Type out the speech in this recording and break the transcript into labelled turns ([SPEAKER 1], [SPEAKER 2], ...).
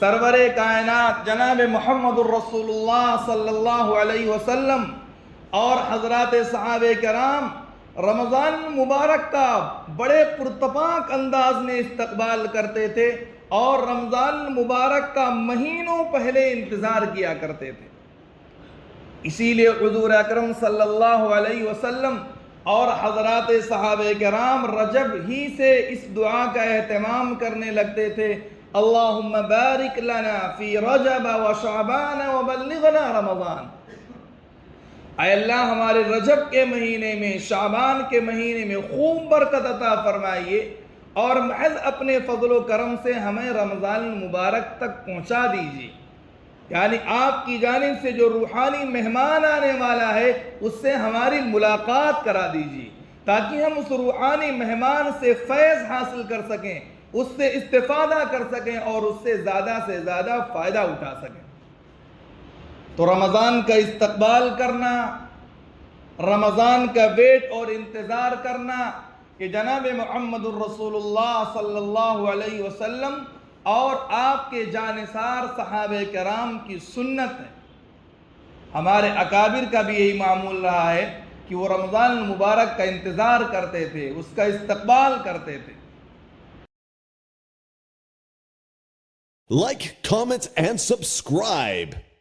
[SPEAKER 1] سرور کائنات جناب محمد الرسول اللہ صلی اللہ علیہ وسلم اور حضرات صحابہ کرام رمضان مبارک کا بڑے پرتپاک انداز میں استقبال کرتے تھے اور رمضان مبارک کا مہینوں پہلے انتظار کیا کرتے تھے۔ اسی لیے حضور اکرم صلی اللہ علیہ وسلم اور حضرات صحابہ کرام رجب ہی سے اس دعا کا اہتمام کرنے لگتے تھے، اللہم بارک لنا فی رجب و شعبان و بلغنا رمضان۔ اے اللہ ہمارے رجب کے مہینے میں، شعبان کے مہینے میں خوب برکت عطا فرمائیے اور محض اپنے فضل و کرم سے ہمیں رمضان المبارک تک پہنچا دیجیے۔ یعنی آپ کی جانب سے جو روحانی مہمان آنے والا ہے اس سے ہماری ملاقات کرا دیجیے تاکہ ہم اس روحانی مہمان سے فیض حاصل کر سکیں، اس سے استفادہ کر سکیں اور اس سے زیادہ فائدہ اٹھا سکیں۔ تو رمضان کا استقبال کرنا، رمضان کا ویٹ اور انتظار کرنا کہ جناب محمد الرسول اللہ صلی اللہ علیہ وسلم اور آپ کے جانثار صحابہ کرام کی سنت ہے۔ ہمارے اکابر کا بھی یہی معمول رہا ہے کہ وہ رمضان المبارک کا انتظار کرتے تھے، اس کا استقبال کرتے تھے۔
[SPEAKER 2] Like, comment, and subscribe.